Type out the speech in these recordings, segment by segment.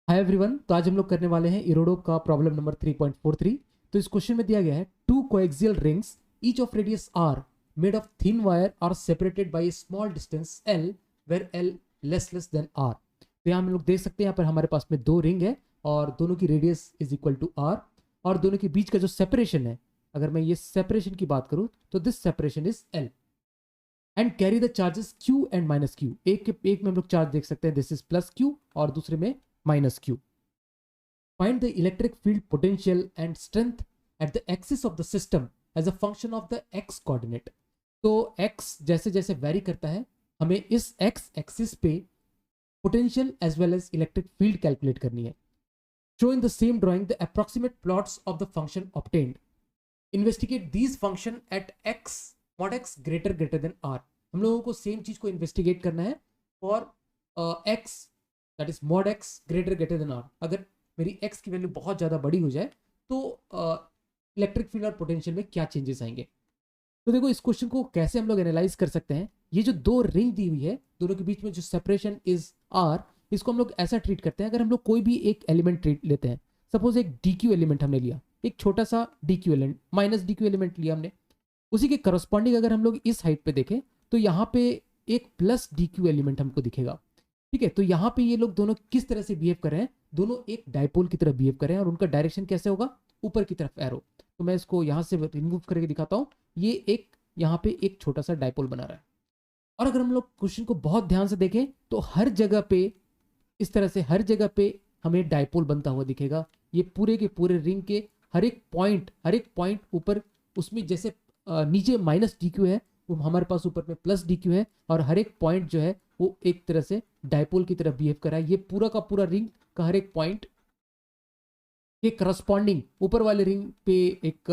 Hi everyone. तो आज हम लोग करने वाले हैं इरोडो का प्रॉब्लम नंबर 3.43। तो इस क्वेश्चन में दिया गया है two coaxial rings each of radius R made of thin wire are separated by a small distance L where L less than R. तो यहाँ हम लोग देख सकते हैं, यहाँ पर हमारे पास में दो रिंग है और दोनों की radius is equal to R और दोनों के बीच का जो सेपरेशन है, अगर मैं ये सेपरेशन की बात करूं तो this separation is L and carry the charges Q and minus Q. एक में हम लोग चार्ज देख सकते हैं, दिस इज प्लस क्यू और दूसरे में minus Q. Find the electric field potential and strength at the axis of the system as a function of the x coordinate। तो x जैसे जैसे वेरी करता है, हमें इस x एक्सिस पे potential as well as electric field calculate करनी है। Show in the same drawing the approximate plots of the function obtained. Investigate these function at x mod x greater than r। हम लोगों को same चीज को investigate करना है for x that is mod x greater than r। अगर मेरी x की वैल्यू बहुत ज़्यादा बड़ी हो जाए तो इलेक्ट्रिक फील्ड और पोटेंशियल में क्या चेंजेस आएंगे। तो देखो, इस क्वेश्चन को कैसे हम लोग एनालाइज कर सकते हैं। ये जो दो रिंग दी हुई है, दोनों के बीच में जो सेपरेशन इज आर, इसको हम लोग ऐसा ट्रीट करते हैं। अगर हम लोग कोई भी एक एलिमेंट ट्रीट लेते हैं, सपोज एक डी क्यू एलिमेंट हमने लिया, एक छोटा सा D Q element minus D Q element लिया हमने, उसी के करस्पॉन्डिंग अगर हम लोग इस हाइट पे देखें तो यहाँ पे एक प्लस डी क्यू एलिमेंट हमको दिखेगा। ठीक है, तो यहाँ पे ये लोग दोनों किस तरह से बिहेव कर रहे हैं, दोनों एक डायपोल की तरफ बिहेव कर रहे हैं और उनका डायरेक्शन कैसे होगा, ऊपर की तरफ एरो। तो मैं इसको यहाँ से रिमूव करके दिखाता हूँ। ये एक यहाँ पे एक छोटा सा डायपोल बना रहा है और अगर हम लोग क्वेश्चन को बहुत ध्यान से देखें तो हर जगह पे इस तरह से हर जगह पे हमें डायपोल बनता हुआ दिखेगा। ये पूरे के पूरे रिंग के हर एक पॉइंट ऊपर, उसमें जैसे नीचे माइनस डी क्यू है, वो हमारे पास ऊपर में प्लस डी क्यू है और हर एक पॉइंट जो है वो एक तरह से डायपोल की तरफ बिहेव कर रहा है। ये पूरा का पूरा रिंग का हर एक पॉइंट के करस्पॉन्डिंग ऊपर वाले रिंग पे एक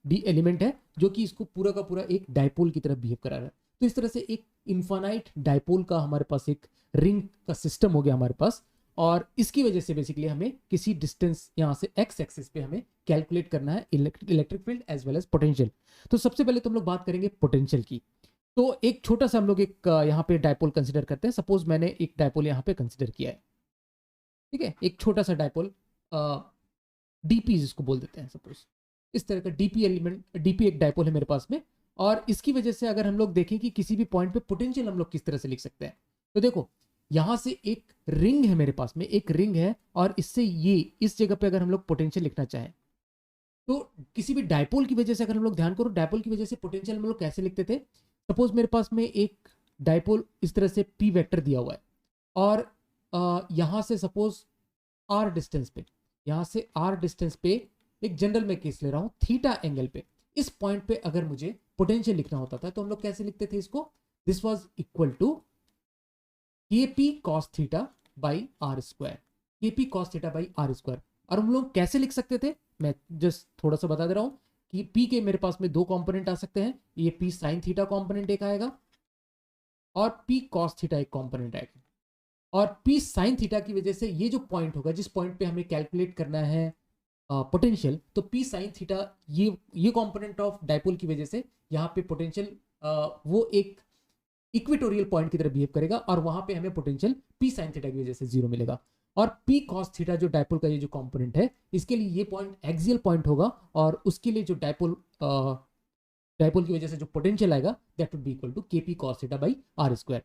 डी एलिमेंट है जो कि इसको पूरा का पूरा एक डायपोल की तरफ बिहेव करा रहा है। तो इस तरह से एक इन्फानाइट डायपोल का हमारे पास एक रिंग का सिस्टम हो गया हमारे पास, और इसकी वजह से बेसिकली हमें किसी डिस्टेंस यहाँ से एक्स एक्सिस पे हमें कैलकुलेट करना है electric field as well as potential. तो सबसे पहले तो हम लोग बात करेंगे पोटेंशियल की। तो एक छोटा सा हम लोग एक यहाँ पे डायपोल कंसिडर करते हैं। सपोज मैंने एक डायपोल यहाँ पे कंसिडर किया है, ठीक है, एक छोटा सा डायपोल डीपी जिसको बोल देते हैं। सपोज इस तरह का डीपी एलिमेंट, डीपी एक डायपोल है मेरे पास में, और इसकी वजह से अगर हम लोग देखें कि किसी भी पॉइंट पे पोटेंशियल हम लोग किस तरह से लिख सकते हैं, तो देखो यहां से एक रिंग है मेरे पास में, एक रिंग है और इससे ये इस जगह पे अगर हम लोग पोटेंशियल लिखना चाहें तो किसी भी डायपोल की वजह से अगर हम लोग ध्यान करो, डायपोल की वजह से पोटेंशियल हम लोग कैसे लिखते थे। सपोज मेरे पास में एक डायपोल इस तरह से पी वेक्टर दिया हुआ है और यहां से सपोज आर डिस्टेंस पे, यहां से आर डिस्टेंस पे एक जनरल में केस ले रहा हूं, थीटा एंगल पे इस पॉइंट पे अगर मुझे पोटेंशियल लिखना होता था तो हम लोग कैसे लिखते थे इसको, this was equal to k P cos theta by are square, k P cos theta by are square. और हम लोग कैसे लिख सकते थे, मैं जस्ट थोड़ा सा बता दे रहा हूं कि पी के मेरे पास में दो कंपोनेंट आ सकते हैं, ये पी साइन थीटा कंपोनेंट एक आएगा और पी कॉस थीटा एक कंपोनेंट आएगा। और पी साइन थीटा की वजह से ये जो पॉइंट होगा, जिस पॉइंट पे हमें कैलकुलेट करना है पोटेंशियल, तो पी साइन थीटा ये कंपोनेंट ऑफ डायपोल की वजह से यहाँ पे पोटेंशियल वो एक इक्वेटोरियल पॉइंट की तरह बिहेव करेगा और वहां पे हमें पोटेंशियल पी साइन थीटा की वजह से जीरो मिलेगा। और पी कॉस थीटा जो डायपोल का ये जो कंपोनेंट है, इसके लिए ये पॉइंट एक्सियल पॉइंट होगा और उसके लिए जो डायपोल की वजह से जो पोटेंशियल आएगा that would be equal to k P cos theta by are square.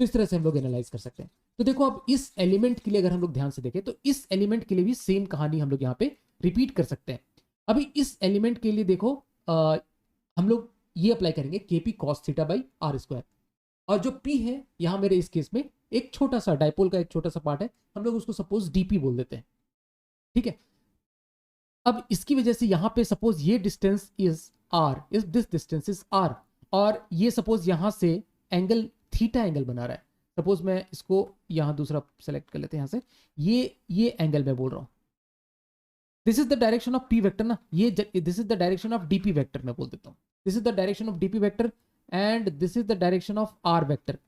तो इस तरह से हम लोग एनालाइज कर सकते हैं। तो देखो, अब इस एलिमेंट के लिए अगर हम लोग ध्यान से देखें तो इस एलिमेंट के लिए भी सेम कहानी हम लोग यहाँ पे रिपीट कर सकते हैं। अभी इस एलिमेंट के लिए देखो, हम लोग ये अप्लाई करेंगे के P cos theta by are square, और जो P है यहां मेरे इस केस में एक छोटा सा डायपोल का एक छोटा सा पार्ट है, हम लोग उसको सपोज डीपी बोल देते हैं। ठीक है, अब इसकी वजह से यहां पे सपोज ये डिस्टेंस इज आर, इस दिस डिस्टेंस इज आर, और ये सपोज यहां से एंगल थीटा एंगल बना रहा है। सपोज मैं इसको यहां दूसरा सेलेक्ट कर लेते हैं, यहां से ये एंगल मैं बोल रहा हूं, this is the direction of P vector ना, ये this is the direction of DP vector मैं बोल देता हूं, this is the direction of DP vector and this is the direction of R vector.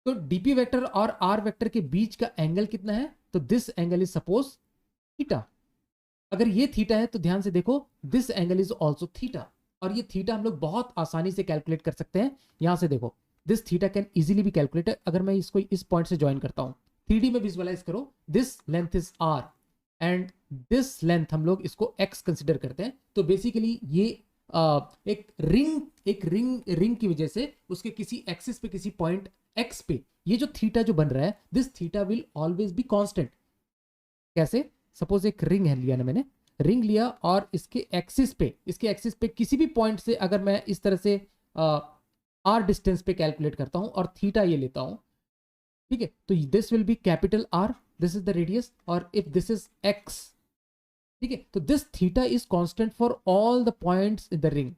तो डीपी वेक्टर और R vector के बीच का एंगल कितना है, तो this angle is suppose theta. अगर ये थीटा है तो ध्यान से देखो, this angle is also theta, और ये थीटा हम लोग बहुत आसानी से कैलकुलेट कर सकते हैं। यहां से देखो, this theta can easily be calculated. अगर मैं इसको इस पॉइंट से ज्वाइन करता हूं, 3D में विजुअलाइज करो, this length is r and this length हम लोग इसको x कंसिडर करते हैं। तो बेसिकली ये एक रिंग की वजह से उसके किसी एक्सिस पे, किसी पॉइंट x पे ये जो थीटा जो बन रहा है, this theta will always be constant. कैसे? सपोज एक रिंग है, लिया ना मैंने, रिंग लिया और इसके एक्सिस पे किसी भी पॉइंट से अगर मैं इस तरह से r डिस्टेंस पे कैलकुलेट करता हूं और थीटा ये लेता हूं, ठीक है, तो this will be capital R, this is the radius, और इफ दिस इज x, ठीक है, तो this theta is constant for all the points in the ring.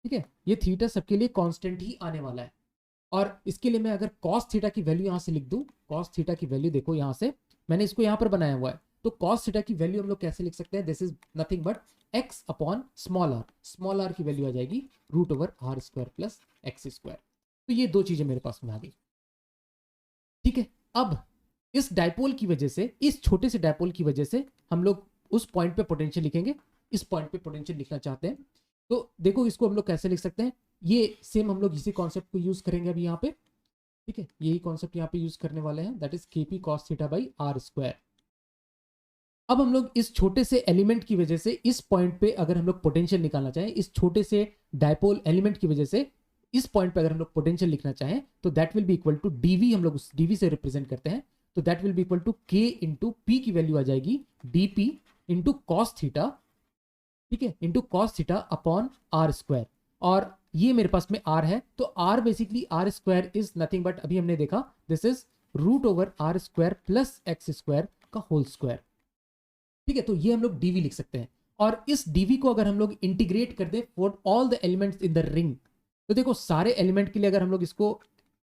ठीक है, ये थीटा सबके लिए कांस्टेंट ही आने वाला है। और इसके लिए मैं अगर cos थीटा की वैल्यू यहां से लिख दूं, cos थीटा की वैल्यू देखो यहां से मैंने इसको यहां पर बनाया हुआ है, तो cos थीटा की वैल्यू हम लोग कैसे लिख सकते हैं? This is nothing but x upon small r की वैल्यू आ जाएगी √r² प्लस x²। तो ये दो चीजें मेरे पास में आ गई। ठीक है, अब इस डायपोल की वजह से, इस छोटे से डायपोल की वजह से हम लोग उस पॉइंट पे पोटेंशियल लिखेंगे, इस पॉइंट पे पोटेंशियल लिखना चाहते हैं। तो देखो इसको हम लोग कैसे लिख सकते हैं, ये सेम हम लोग इसी कॉन्सेप्ट को यूज करेंगे अभी यहाँ पे। ठीक है, यही कॉन्सेप्ट यहाँ पे यूज करने वाले हैं, that is kp cos theta by r²। अब हम लोग इस छोटे से एलिमेंट की वजह से इस पॉइंट पे अगर हम लोग पोटेंशियल निकालना चाहें, इस छोटे से डायपोल एलिमेंट की वजह से इस पॉइंट पे अगर हम लोग पोटेंशियल लिखना चाहें, तो that will be equal to dv, हम लोग उस dv से रिप्रेजेंट करते हैं, तो that will be equal to k into p की वैल्यू आ जाएगी dp इंटू कॉस थीटा, ठीक है, into cos theta upon r²। और ये मेरे पास में r है, तो r basically r² is nothing but, अभी हमने देखा, this is √r² plus x² का होल स्क्वायर। ठीक है, तो ये हम लोग dv लिख सकते हैं। और इस dv को अगर हम लोग इंटीग्रेट कर दे for all the elements in the ring, तो देखो सारे एलिमेंट के लिए अगर हम लोग इसको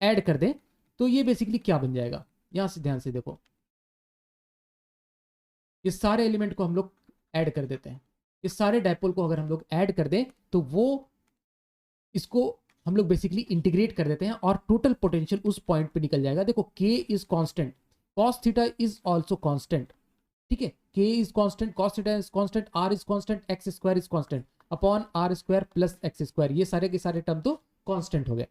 ऐड कर दें, तो ये बेसिकली क्या बन जाएगा, यहां से ध्यान से देखो, इस सारे एलिमेंट को हम लोग ऐड कर देते हैं, इस सारे डायपोल को अगर हम लोग ऐड कर दें, तो वो इसको हम लोग बेसिकली इंटीग्रेट कर देते हैं और टोटल पोटेंशियल उस पॉइंट पे निकल जाएगा। देखो k is constant, cos theta is also constant, ठीक है, k is constant, cos theta is constant, r is constant, x² is constant upon r² plus x², ये सारे के सारे टर्म तो कांस्टेंट हो गए।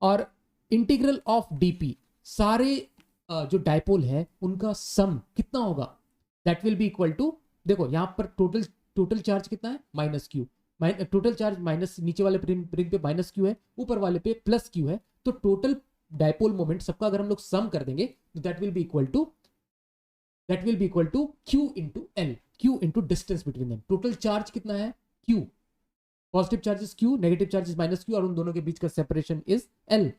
और इंटीग्रल ऑफ dp, सारे जो डायपोल है उनका सम कितना होगा, that will be equal to, देखो यहां पर टोटल चार्ज कितना है, -q, टोटल चार्ज माइनस, नीचे वाले रिंग पे -q है, ऊपर वाले पे +q है, तो टोटल डायपोल मोमेंट सबका अगर हम लोग सम कर देंगे, तो that will be equal to q into l, q into distance between them. Total charge कितना है, q, positive charge is q, negative charge is -q, और उन दोनों के बीच का सेपरेशन इज l।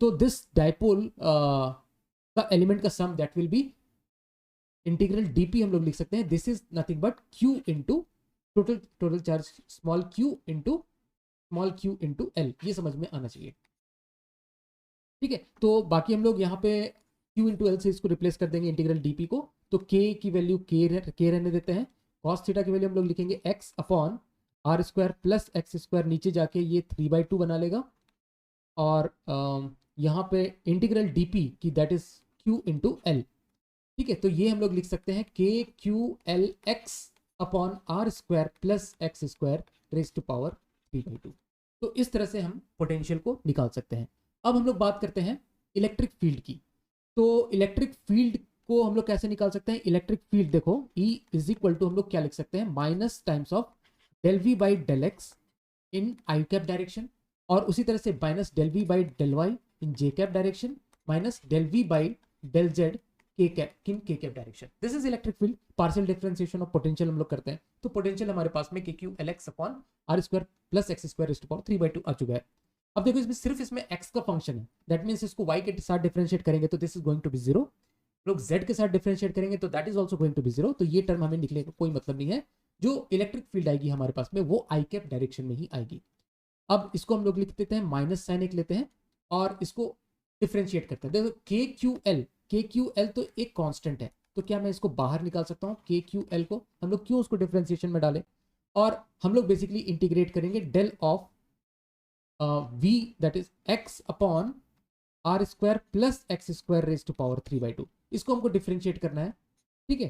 तो दिस डायपोल का एलिमेंट का sum, that will be integral dp, हम लोग लिख सकते हैं, this is nothing but q into total charge small q into l, ये समझ में आना चाहिए। ठीक है, तो बाकी हम लोग यहाँ पे q इंटू एल से इसको रिप्लेस कर देंगे इंटीग्रल dp को, तो k की वैल्यू k रहने देते हैं, cos थीटा की वैल्यू हम लोग लिखेंगे x upon r² plus x², नीचे जाके ये 3/2 बना लेगा, और यहाँ पे इंटीग्रल dp की that is q into l। ठीक है, तो ये हम लोग लिख सकते हैं kqlx upon r² plus x² raise to power 3/2। तो इस तरह से हम पोटेंशियल को निकाल सकते हैं। अब हम लोग बात करते हैं इलेक्ट्रिक फील्ड की। तो इलेक्ट्रिक फील्ड को हम लोग कैसे निकाल सकते हैं? इलेक्ट्रिक फील्ड देखो E इज इक्वल टू हम लोग क्या लिख सकते हैं, minus times of del v by del x in i cap direction, और उसी तरह से minus del v by del y in j cap direction, minus del v by del z k cap direction. This is electric field. Partial differentiation of potential हम लोग करते हैं, तो potential हमारे पास में kqlx upon r² plus x² raise to power 3/2 आ चुका है। अब देखो इसमें सिर्फ इसमें x का फंक्शन है, दैट मींस इसको y के साथ डिफरेंशिएट करेंगे तो this is going to be 0, लोग z के साथ डिफरेंशिएट करेंगे तो that is also going to be 0, तो ये टर्म हमें निकलने का कोई मतलब नहीं है। जो इलेक्ट्रिक फील्ड आएगी हमारे पास में वो आई कैप डायरेक्शन में ही आएगी। अब इसको हम लोग लिख देते हैं, माइनस साइन एक लेते हैं और इसको डिफरेंशिएट करते हैं। देखो KQL तो एक कांस्टेंट है, तो क्या मैं इसको बाहर निकाल सकता हूँ KQL को? हम लोग क्यों उसको डिफरेंशिएशन में डालें, और हम लोग बेसिकली इंटीग्रेट करेंगे del of v that is x upon r² plus x² raise to power 3/2। इसको हमको डिफरेंशिएट करना है, ठीक है,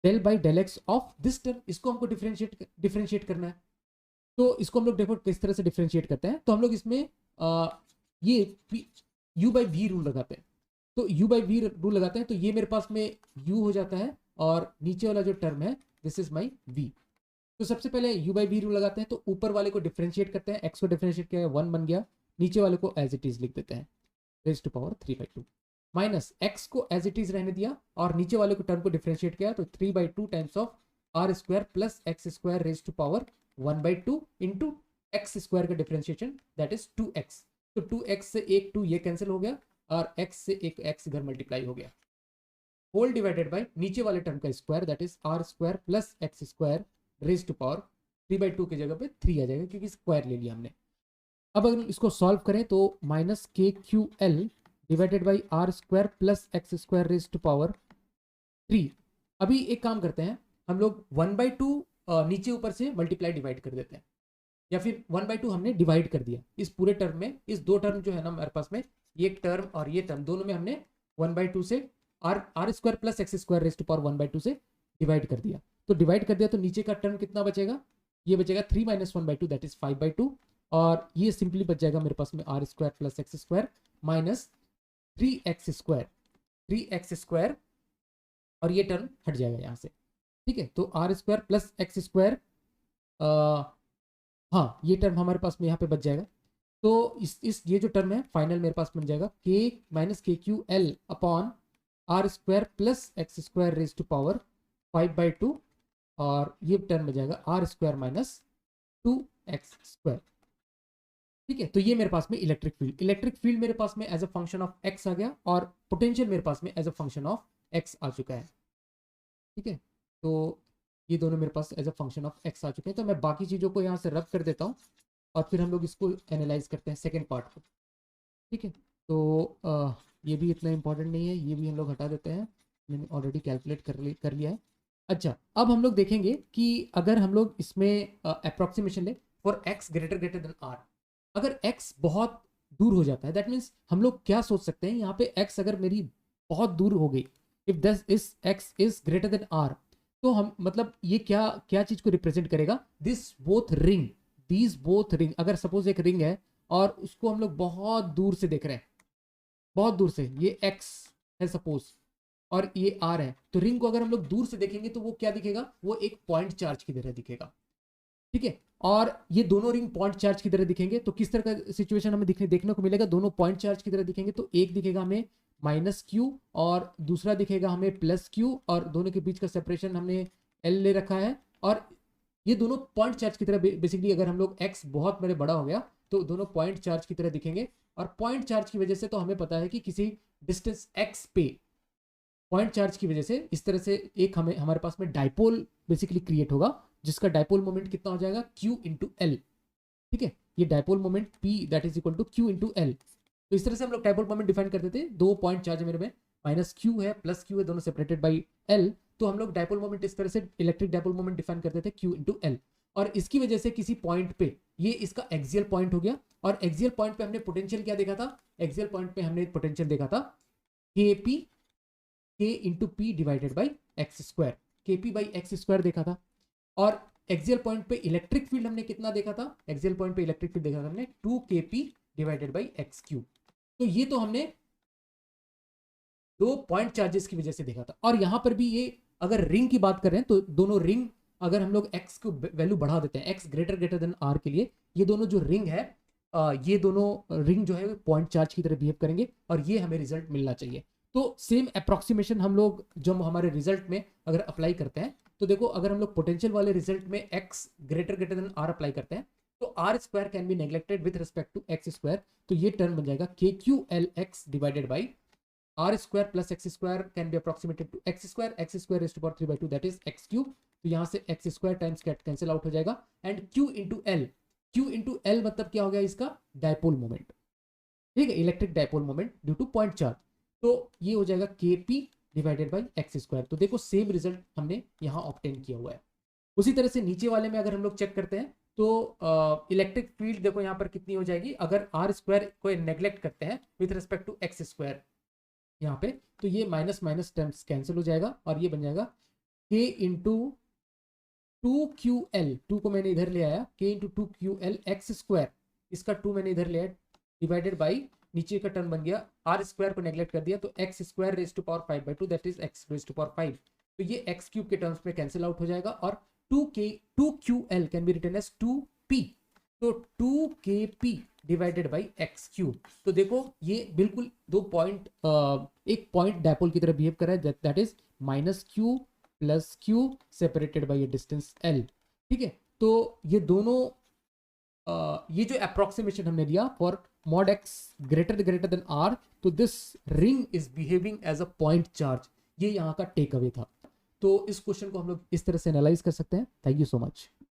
del by del X of this term, इसको हमको डिफरेंशिएट करना है। तो इसको हम लोग देखो किस तरह से डिफरेंशिएट करते हैं, तो हम लोग इसमें ये u बाई v रूल लगाते हैं। तो u बाई वी रूल लगाते हैं, तो ये मेरे पास में u हो जाता है और नीचे वाला जो टर्म है दिस इज माई v। तो सबसे पहले u बाई वी रूल लगाते हैं, तो ऊपर वाले को डिफरेंशिएट करते हैं, x को डिफरेंशिएट किया 1 बन गया, नीचे वाले को एज इट इज लिख देते हैं raise to power 3/2 minus x को एज इट इज रहने दिया और नीचे वाले को टर्म को डिफरेंशिएट किया, तो 3/2 times of R square plus X square raise to power 1/2 into X square का डिफरेंशिएशन दैट इज 2x। तो 2x से एक 2 ये कैंसिल हो गया और x से एक x इधर मल्टीप्लाई हो गया, होल डिवाइडेड बाय नीचे वाले टर्म का square that is R square plus X square raise to power 3/2 की जगह पे 3 आ जाएगा क्योंकि स्क्वायर ले लिया हमने। अब अगर इसको सॉल्व करें तो minus K Q L divided by are square plus X square raise to power 3। अभी एक काम करते हैं, हम लोग 1/2 नीचे ऊपर से मल्टीप्लाई डिवाइड कर देते हैं, या फिर 1/2 हमने डिवाइड कर दिया इस पूरे टर्म में, इस दो टर्म जो है ना हमारे पास में, ये टर्म और ये टर्म दोनों में हमने 1/2 से R square plus X square raise to power 1/2 से डिवाइड कर दिया। तो डिवाइड कर दिया तो नीचे का टर्म कितना बचेगा, ये बचेगा 3 - 1/2 दैट इज 5/2 और ये सिंपली बच जाएगा मेरे पास में R square plus X square minus 3x square और ये टर्म हट जाएगा यहाँ से, ठीक है। तो R square plus X square, हाँ ये टर्म हमारे पास में यहाँ पे बच जाएगा। तो इस ये जो टर्म है फाइनल मेरे पास बन जाएगा k minus K Q L upon R square plus X square raise to power 5/2 और ये टर्म बन जाएगा are square minus 2x square, ठीक है। तो ये मेरे पास में इलेक्ट्रिक फील्ड मेरे पास में as a function of x आ गया और पोटेंशियल मेरे पास में as a function of x आ चुका है, ठीक है। तो ये दोनों मेरे पास as a function of x आ चुके हैं। तो मैं बाकी चीज़ों को यहाँ से रब कर देता हूँ और फिर हम लोग इसको एनालाइज करते हैं सेकेंड पार्ट को, ठीक है। तो ये भी इतना इंपॉर्टेंट नहीं है, ये भी हम लोग हटा देते हैं, मैंने ऑलरेडी कैलकुलेट कर लिया है। अच्छा, अब हम लोग देखेंगे कि अगर हम लोग इसमें अप्रॉक्सीमेशन ले for x greater than r, अगर x बहुत दूर हो जाता है दैट मीन्स हम लोग क्या सोच सकते हैं, यहाँ पे x अगर मेरी बहुत दूर हो गई, if this is x is greater than r, तो हम मतलब ये क्या क्या चीज को रिप्रेजेंट करेगा, दीज बोथ रिंग। अगर सपोज एक रिंग है और उसको हम लोग बहुत दूर से देख रहे हैं, बहुत दूर से, ये x है सपोज और ये r है, तो रिंग को अगर हम लोग दूर से देखेंगे तो वो क्या दिखेगा, वो एक पॉइंट चार्ज की तरह दिखेगा, ठीक है। और ये दोनों रिंग पॉइंट चार्ज की तरह दिखेंगे, तो किस तरह का सिचुएशन हमें देखने को मिलेगा, दोनों पॉइंट चार्ज की तरह दिखेंगे, तो एक दिखेगा हमें -q और दूसरा दिखेगा हमें +q और दोनों के बीच का सेपरेशन हमने l ले रखा है और ये दोनों पॉइंट चार्ज की तरह बेसिकली अगर हम लोग x बहुत मेरे बड़ा हो गया तो दोनों पॉइंट चार्ज की तरह दिखेंगे। और पॉइंट चार्ज की वजह से तो हमें पता है कि किसी डिस्टेंस x पे पॉइंट चार्ज की वजह से इस तरह से एक हमारे पास में डाइपोल बेसिकली क्रिएट होगा, जिसका डाइपोल मोमेंट कितना हो जाएगा q इंटू एल, ठीक है। ये dipole moment p that is equal to q into L. तो इस तरह से हम लोग डाइपोल मोमेंट डिफाइन करते थे, दो पॉइंट चार्ज है मेरे में, -q है +q है, दोनों सेपरेटेड बाई l, तो हम लोग डाइपोल मोमेंट इस तरह से इलेक्ट्रिक डाइपोल मोमेंट डिफाइन करते थे q इंटू एल। और इसकी वजह से किसी पॉइंट पे ये इसका एक्सियल पॉइंट हो गया और एक्सियल पॉइंट पे हमने पोटेंशियल क्या देखा था, एक्सियल पॉइंट पे हमने पोटेंशियल देखा था kp k into P divided by x square, kp by x square देखा था। और एक्सियल पॉइंट पे इलेक्ट्रिक फील्ड हमने कितना देखा था, एक्सियल पॉइंट पे इलेक्ट्रिक फील्ड देखा था हमने 2kp divided by x cube. तो ये तो हमने दो पॉइंट चार्जेस की वजह से देखा था। और यहां पर भी ये अगर रिंग की बात कर रहे हैं तो दोनों रिंग अगर हम लोग x को वैल्यू बढ़ा देते हैं, x ग्रेटर देन r के लिए, ये दोनों जो रिंग है ये दोनों रिंग जो है पॉइंट चार्ज की तरह बिहेव करेंगे और ये हमें रिजल्ट मिलना चाहिए। तो सेम अप्रॉक्सीमेशन हम लोग जो हमारे रिजल्ट में अगर अप्लाई करते हैं, तो देखो अगर हम लोग पोटेंशियल वाले रिजल्ट में x greater than r apply करते हैं तो r square can be neglected with respect to x square, तो ये टर्म बन जाएगा KQLX divided by r square plus X square can be approximated to x square raised to power 3/2 that is x cube. तो यहाँ से x square times cancel out हो जाएगा and q into L मतलब क्या हो गया इसका डायपोल मोमेंट, ठीक है, electric dipole moment due two point charge. तो ये हो जाएगा kp divided by x square. तो देखो सेम रिजल्ट हमने यहाँ ऑब्टेन किया हुआ है। उसी तरह से नीचे वाले में अगर हम लोग चेक करते हैं तो इलेक्ट्रिक फील्ड देखो यहाँ पर कितनी हो जाएगी, अगर r स्क्वायर को नेग्लेक्ट करते हैं with respect to X square यहाँ पे, तो ये माइनस माइनस टर्म्स कैंसिल हो जाएगा और ये बन जाएगा k इंटू 2ql, 2 को मैंने इधर ले आया, k into 2ql x square, इसका 2 मैंने इधर ले आया डिवाइडेड बाई नीचे का टर्म बन गया, आर स्क्वायर को नेग्लेक्ट कर दिया तो X square raise to power 5/2 that is X raise to power 5। तो ये एक्स क्यूब के टर्म्स में कैंसिल आउट हो जाएगा और 2QL can be written as 2P। तो 2KP divided by x cube. तो देखो ये बिल्कुल दो पॉइंट, एक पॉइंट डायपोल की तरह बिहेव कर रहा है, that is -Q + Q separated by A distance L। ठीक है, तो ये दोनों ये जो अप्रोक्सीमेशन हमने दिया for mod x greater than r, तो this ring is behaving as a point charge, ये यहाँ का टेक अवे था। तो इस क्वेश्चन को हम लोग इस तरह से एनालाइज कर सकते हैं। Thank you so much.